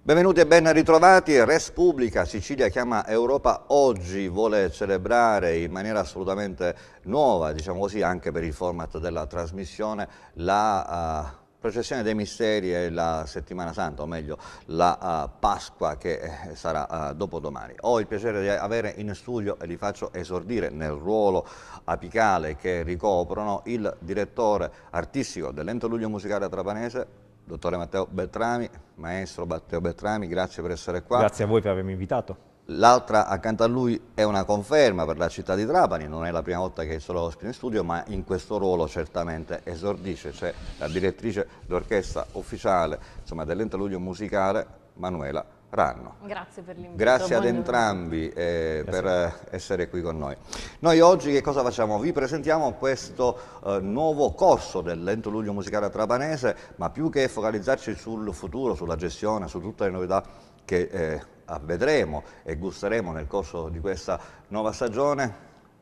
Benvenuti e ben ritrovati. Res Publica Sicilia chiama Europa oggi vuole celebrare in maniera assolutamente nuova, diciamo così, anche per il format della trasmissione, la processione dei misteri e la settimana santa, o meglio la Pasqua che sarà dopodomani. Ho il piacere di avere in studio e li faccio esordire nel ruolo apicale che ricoprono il direttore artistico dell'Ente Luglio Musicale Trapanese, dottore Matteo Beltrami. Maestro Matteo Beltrami, grazie per essere qua. Grazie a voi per avermi invitato. L'altra accanto a lui è una conferma per la città di Trapani, non è la prima volta che è solo ospite in studio, ma in questo ruolo certamente esordisce, c'è la direttrice d'orchestra ufficiale dell'Ente Luglio Musicale, Manuela Ranno. Grazie per l'invito. Grazie ad entrambi per essere qui con noi. Noi oggi che cosa facciamo? Vi presentiamo questo nuovo corso dell'Ente Luglio Musicale Trapanese, ma più che focalizzarci sul futuro, sulla gestione, su tutte le novità che vedremo e gusteremo nel corso di questa nuova stagione,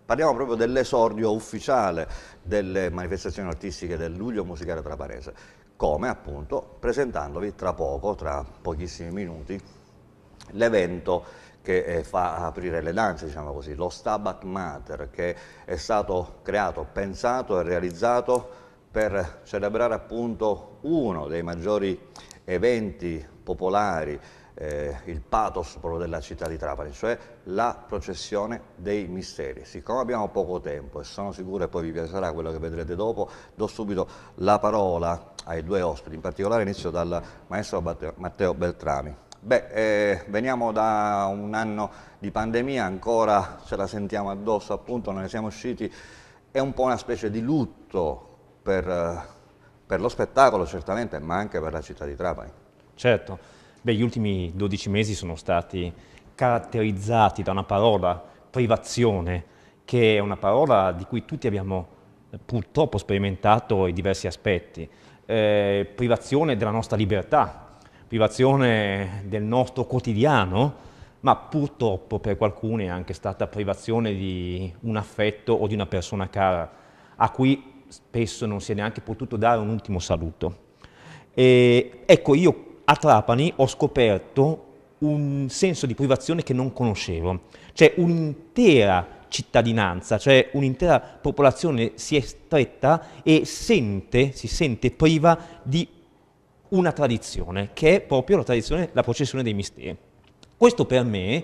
parliamo proprio dell'esordio ufficiale delle manifestazioni artistiche del Luglio Musicale Trapanese, come appunto presentandovi tra poco, tra pochissimi minuti, l'evento che fa aprire le danze, diciamo così, lo Stabat Mater, che è stato creato, pensato e realizzato per celebrare appunto uno dei maggiori eventi popolari, il pathos proprio della città di Trapani, cioè la processione dei misteri. Siccome abbiamo poco tempo e sono sicuro, e poi vi piacerà quello che vedrete dopo, do subito la parola ai due ospiti, in particolare inizio dal maestro Matteo Beltrami. Veniamo da un anno di pandemia, ancora ce la sentiamo addosso, appunto, non ne siamo usciti, è un po' una specie di lutto per lo spettacolo certamente, ma anche per la città di Trapani. Certo, gli ultimi 12 mesi sono stati caratterizzati da una parola, privazione, che è una parola di cui tutti abbiamo purtroppo sperimentato i diversi aspetti. Privazione della nostra libertà, privazione del nostro quotidiano, ma purtroppo per qualcuno è anche stata privazione di un affetto o di una persona cara, a cui spesso non si è neanche potuto dare un ultimo saluto. Ecco, io a Trapani ho scoperto un senso di privazione che non conoscevo, cioè un'intera cittadinanza, cioè un'intera popolazione si è stretta e si sente priva di una tradizione, che è proprio la tradizione, la processione dei misteri. Questo per me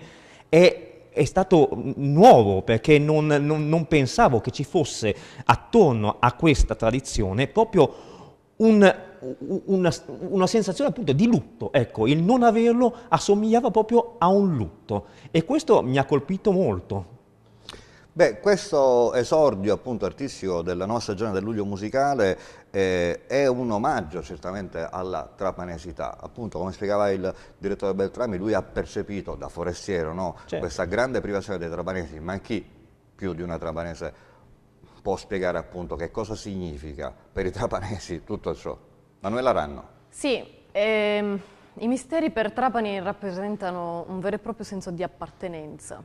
è stato nuovo, perché non pensavo che ci fosse attorno a questa tradizione proprio una sensazione appunto di lutto. Ecco, il non averlo assomigliava proprio a un lutto, e questo mi ha colpito molto. Questo esordio appunto artistico della nuova stagione del Luglio Musicale è un omaggio certamente alla trapanesità. Appunto, come spiegava il direttore Beltrami, lui ha percepito da forestiero, no? Certo. Questa grande privazione dei trapanesi, ma chi più di una trapanese può spiegare appunto che cosa significa per i trapanesi tutto ciò? Manuela Ranno. Sì, i misteri per Trapani rappresentano un vero e proprio senso di appartenenza.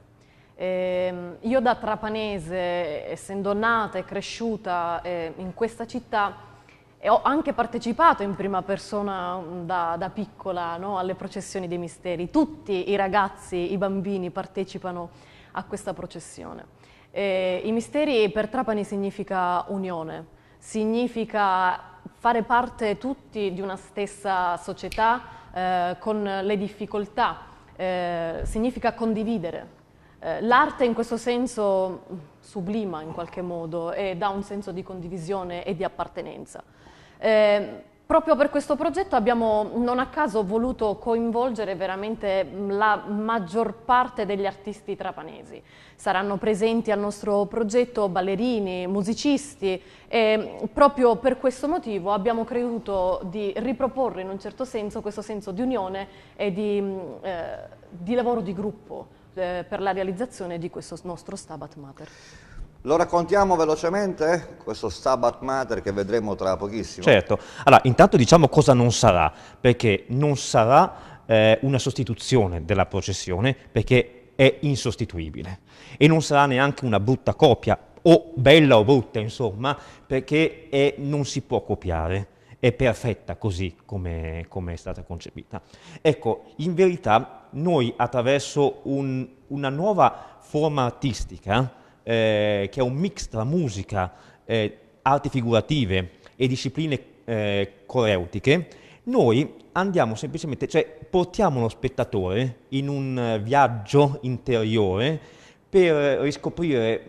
Io da trapanese, essendo nata e cresciuta in questa città, e ho anche partecipato in prima persona da piccola, no, alle processioni dei misteri. Tutti i ragazzi, i bambini partecipano a questa processione. I misteri per Trapani significa unione, significa fare parte tutti di una stessa società con le difficoltà, significa condividere. L'arte in questo senso sublima in qualche modo e dà un senso di condivisione e di appartenenza. Proprio per questo progetto abbiamo non a caso voluto coinvolgere veramente la maggior parte degli artisti trapanesi. Saranno presenti al nostro progetto ballerini, musicisti, e proprio per questo motivo abbiamo creduto di riproporre in un certo senso questo senso di unione e di lavoro di gruppo per la realizzazione di questo nostro Stabat Mater. Lo raccontiamo velocemente, questo Stabat Mater che vedremo tra pochissimo? Certo. Allora, intanto diciamo cosa non sarà, perché non sarà una sostituzione della processione, perché è insostituibile, e non sarà neanche una brutta copia, o bella o brutta, insomma, perché non si può copiare. è perfetta così come è stata concepita. Ecco, in verità noi attraverso una nuova forma artistica, che è un mix tra musica, arti figurative e discipline coreutiche, noi andiamo semplicemente, cioè portiamo lo spettatore in un viaggio interiore per riscoprire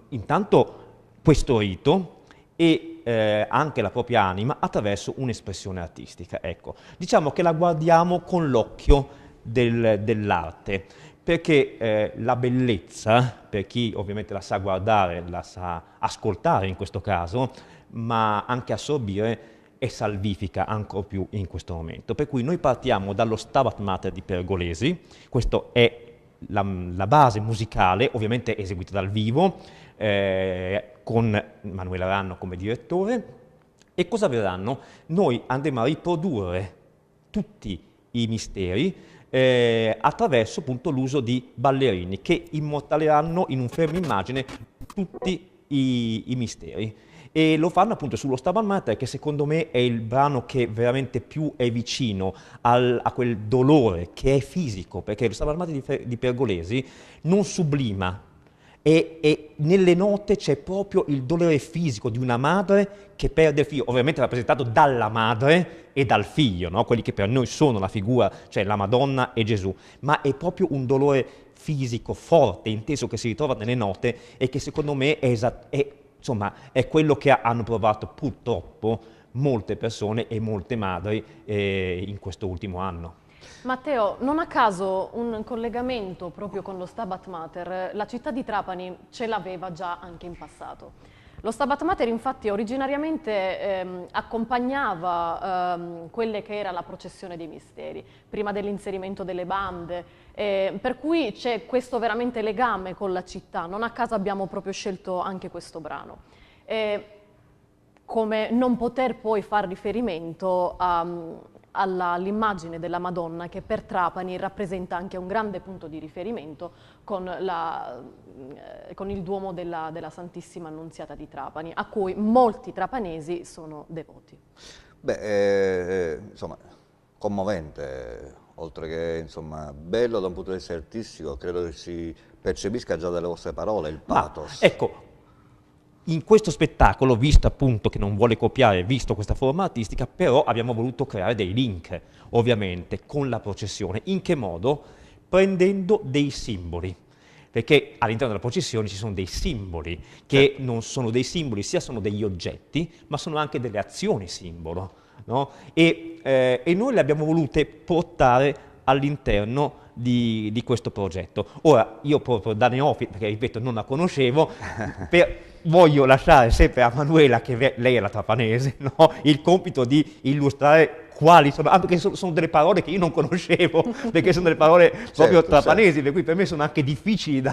intanto questo rito e anche la propria anima attraverso un'espressione artistica. Ecco, diciamo che la guardiamo con l'occhio dell'arte, perché la bellezza, per chi ovviamente la sa guardare, la sa ascoltare in questo caso, ma anche assorbire, è salvifica ancora più in questo momento. Per cui noi partiamo dallo Stabat Mater di Pergolesi, questo è la base musicale, ovviamente eseguita dal vivo, con Manuela Ranno come direttore. E cosa verranno? Noi andremo a riprodurre tutti i misteri attraverso appunto l'uso di ballerini che immortaleranno in un fermo immagine tutti i misteri. E lo fanno appunto sullo Stabat Mater, che secondo me è il brano che veramente più è vicino a quel dolore che è fisico, perché lo Stabat Mater di Pergolesi non sublima, e nelle note c'è proprio il dolore fisico di una madre che perde il figlio, ovviamente rappresentato dalla madre e dal figlio, no? Quelli che per noi sono la figura, cioè la Madonna e Gesù, ma è proprio un dolore fisico, forte, inteso, che si ritrova nelle note e che secondo me insomma, è quello che hanno provato purtroppo molte persone e molte madri in questo ultimo anno. Matteo, non a caso un collegamento proprio con lo Stabat Mater, la città di Trapani ce l'aveva già anche in passato. Lo Stabat Mater infatti originariamente accompagnava quelle che era la processione dei misteri, prima dell'inserimento delle bande, per cui c'è questo veramente legame con la città, non a caso abbiamo proprio scelto anche questo brano. Come non poter poi far riferimento all'immagine della Madonna, che per Trapani rappresenta anche un grande punto di riferimento con il Duomo della Santissima Annunziata di Trapani, a cui molti trapanesi sono devoti. Beh, insomma, commovente, oltre che insomma, bello da un punto di vista artistico, credo che si percepisca già dalle vostre parole il pathos. Ecco, in questo spettacolo, visto appunto che non vuole copiare, visto questa forma artistica, però abbiamo voluto creare dei link, ovviamente, con la processione. In che modo? Prendendo dei simboli. Perché all'interno della processione ci sono dei simboli, che non sono dei simboli, sia sono degli oggetti, ma sono anche delle azioni simbolo, no? E noi le abbiamo volute portare all'interno di questo progetto. Ora, io proprio da neofita, perché ripeto non la conoscevo, voglio lasciare sempre a Manuela, che lei è la trapanese, no? Il compito di illustrare quali sono, anche perché sono delle parole che io non conoscevo, perché sono delle parole proprio trapanesi, per cui per me sono anche difficili da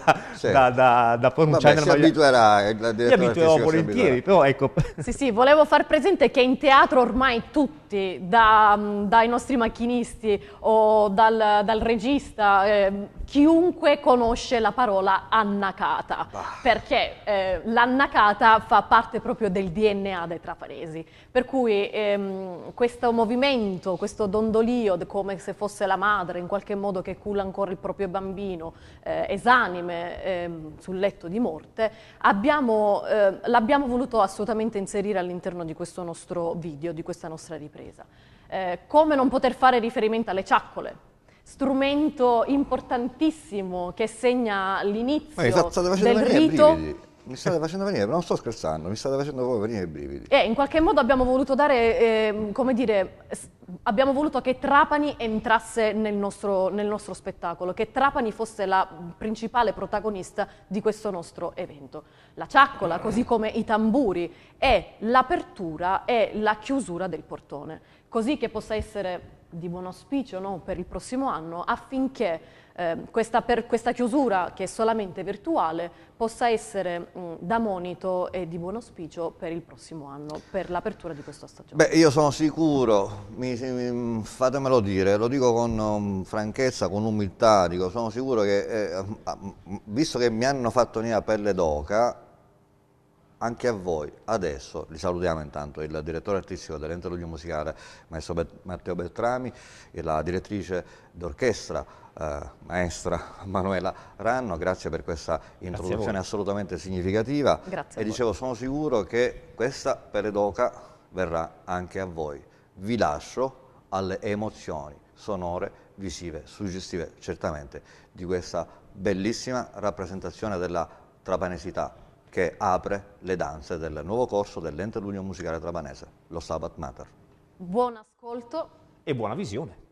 pronunciare. Vabbè, si abituerà, mi abituerò volentieri, però ecco. Sì, volevo far presente che in teatro ormai tutti, dai nostri macchinisti o dal regista, chiunque conosce la parola annacata, perché l'annacata fa parte proprio del DNA dei trapanesi, per cui questo movimento, questo dondolio, come se fosse la madre in qualche modo che culla ancora il proprio bambino, esanime sul letto di morte, l'abbiamo voluto assolutamente inserire all'interno di questo nostro video, di questa nostra ripresa. Come non poter fare riferimento alle ciaccole, strumento importantissimo che segna l'inizio del rito. Mi state facendo venire, non sto scherzando, mi state facendo proprio venire i brividi. In qualche modo abbiamo voluto dare, come dire, abbiamo voluto che Trapani entrasse nel nostro spettacolo, che Trapani fosse la principale protagonista di questo nostro evento. La ciaccola, così come i tamburi, è l'apertura e la chiusura del portone, così che possa essere di buon auspicio, no, per il prossimo anno, affinché questa chiusura, che è solamente virtuale, possa essere da monito e di buon auspicio per il prossimo anno, per l'apertura di questa stagione. Beh, io sono sicuro, fatemelo dire, lo dico con franchezza, con umiltà, dico, sono sicuro che, visto che mi hanno fatto venire la pelle d'oca, anche a voi. Adesso li salutiamo intanto il direttore artistico dell'Ente Luglio Musicale, maestro Matteo Beltrami, e la direttrice d'orchestra, maestra Manuela Ranno. Grazie per questa introduzione assolutamente significativa. Grazie E a voi. dicevo, sono sicuro che questa Peredoca verrà anche a voi. Vi lascio alle emozioni sonore, visive, suggestive certamente di questa bellissima rappresentazione della trapanesità che apre le danze del nuovo corso dell'Ente Luglio Musicale Trapanese, lo Stabat Mater. Buon ascolto. E buona visione.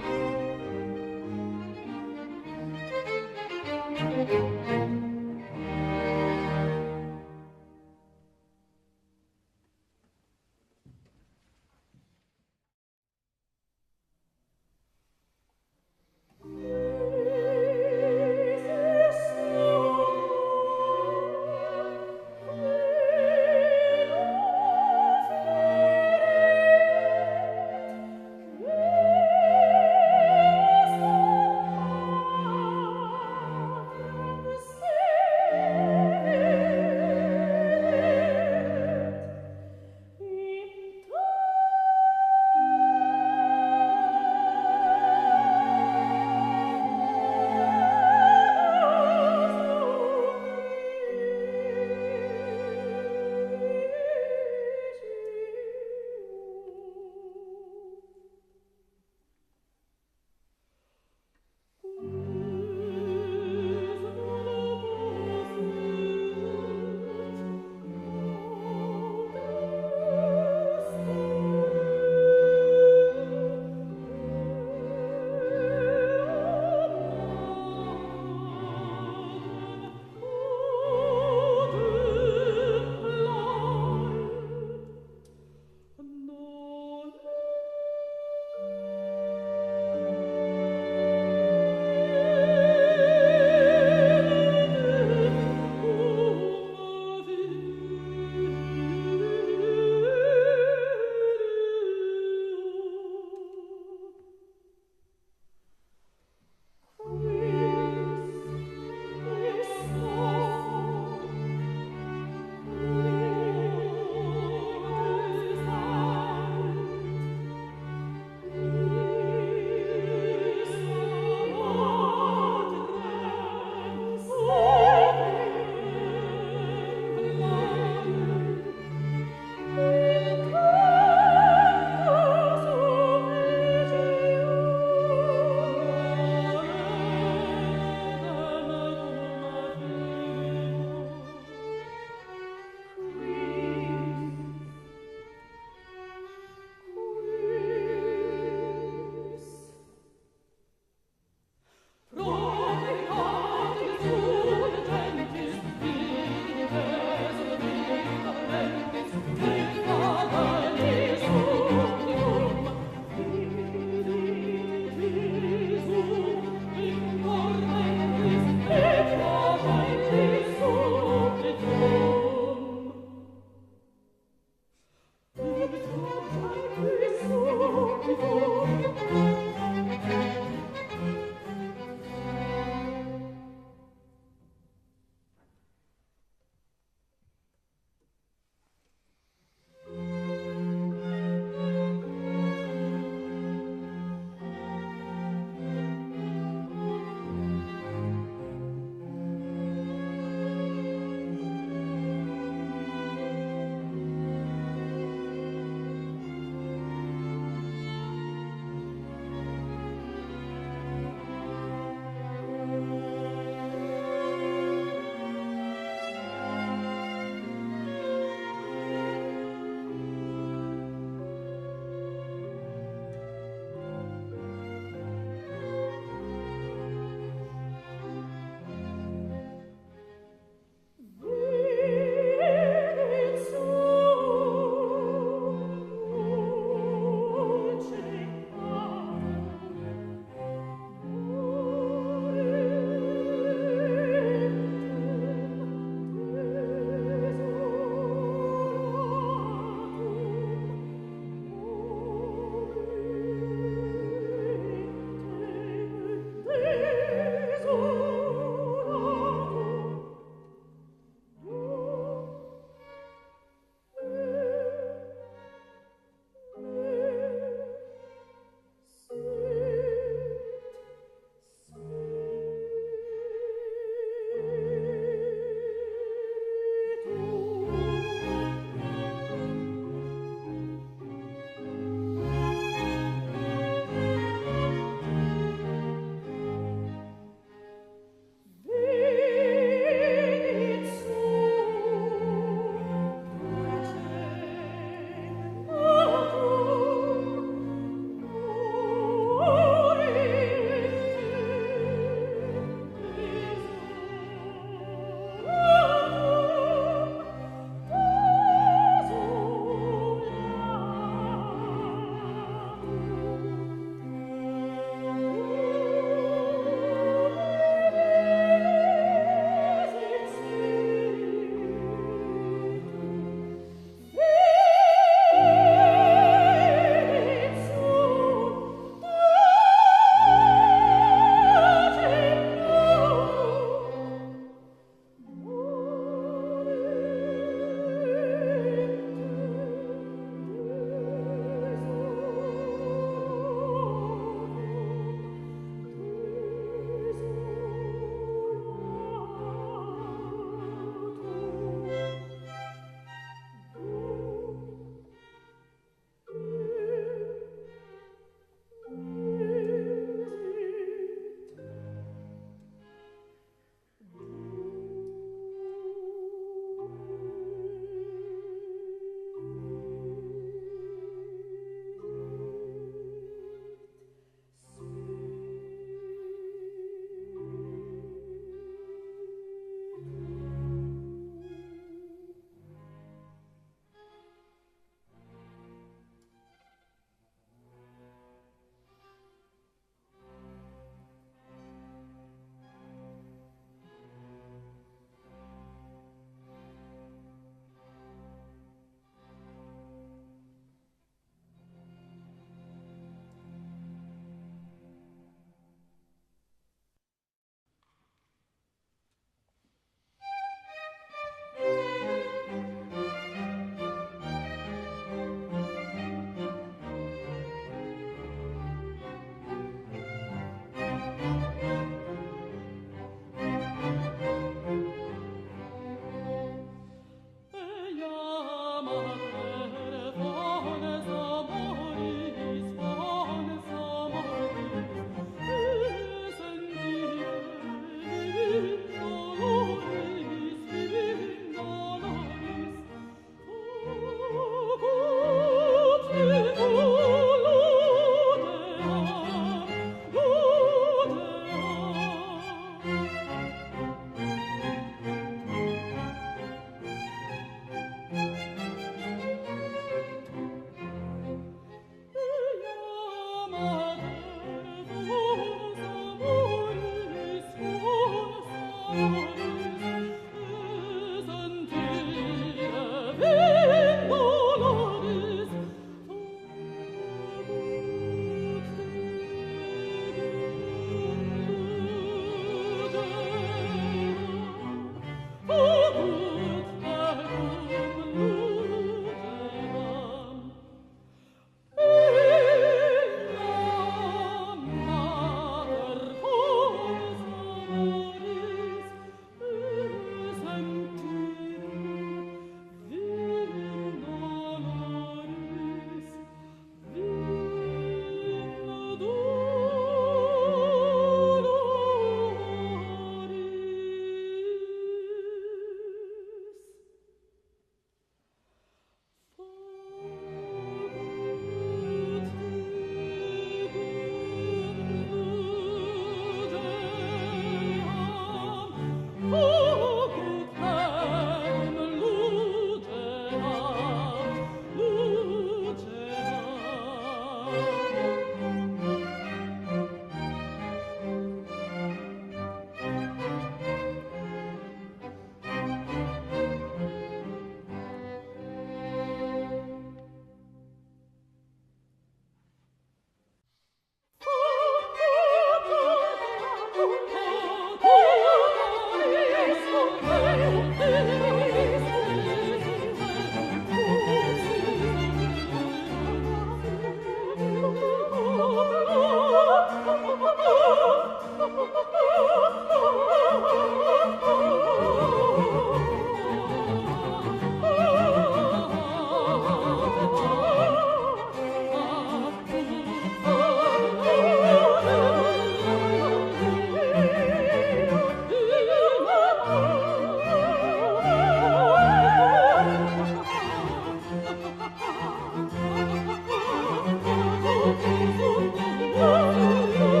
Oh,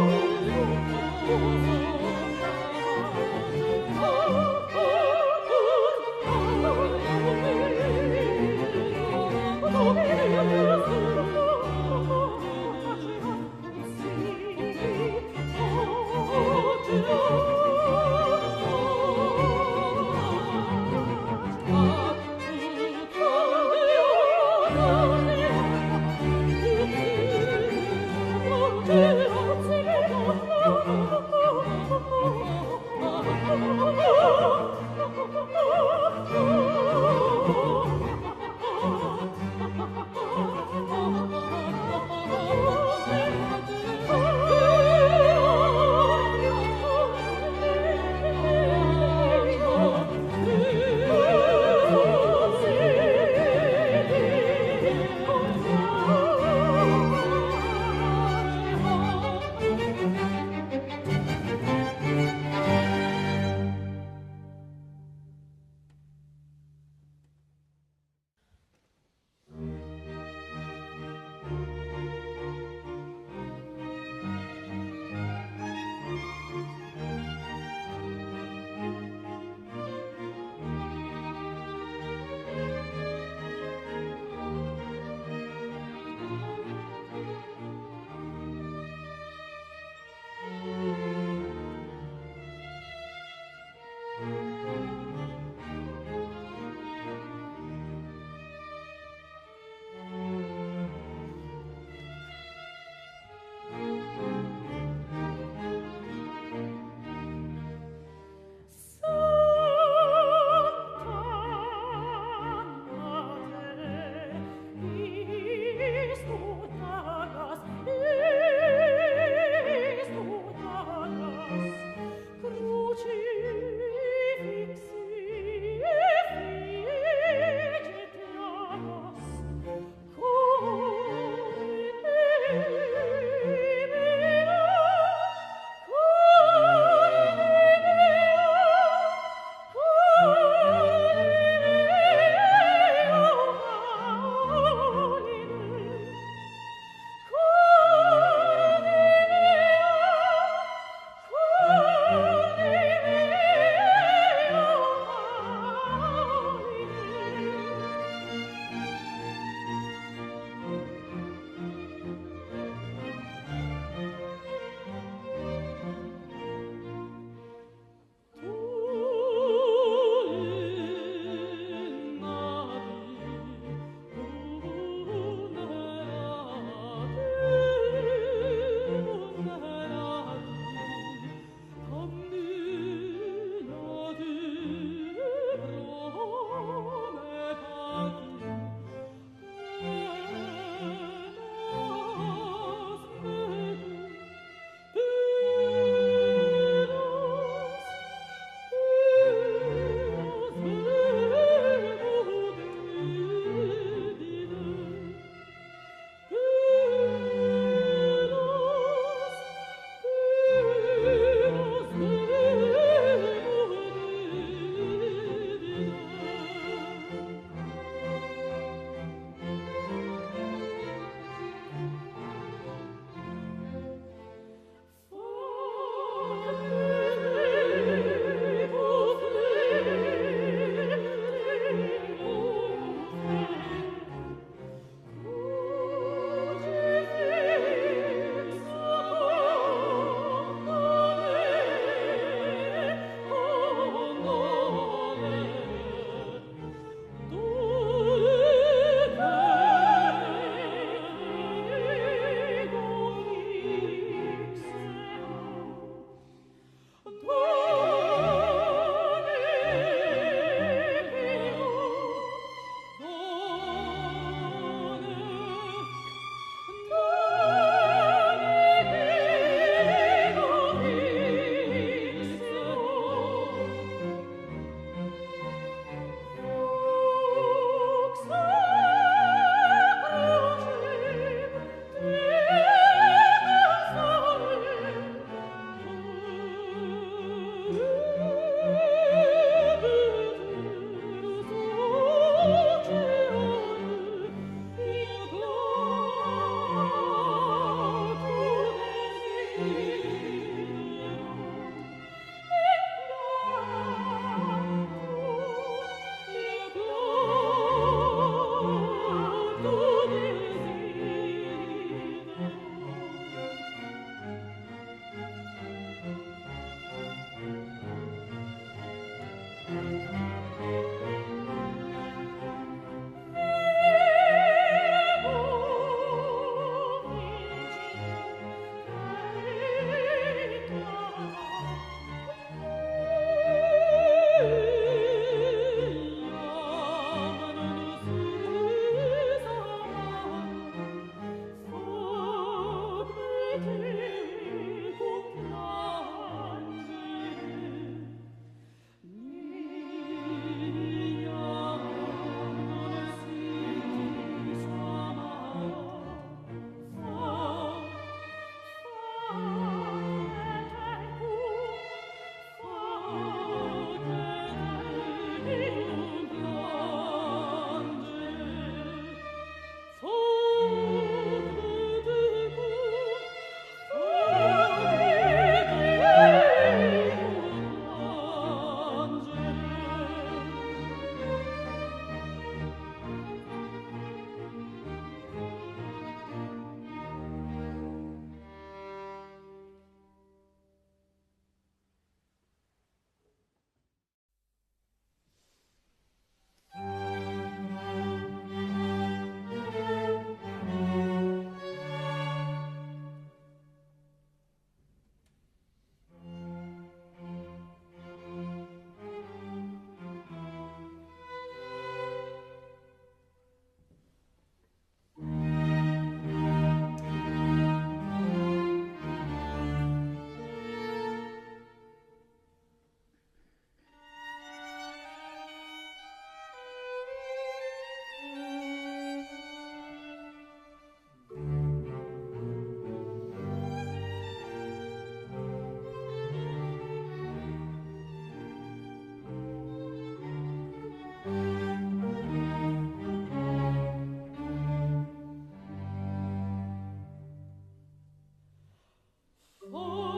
Oh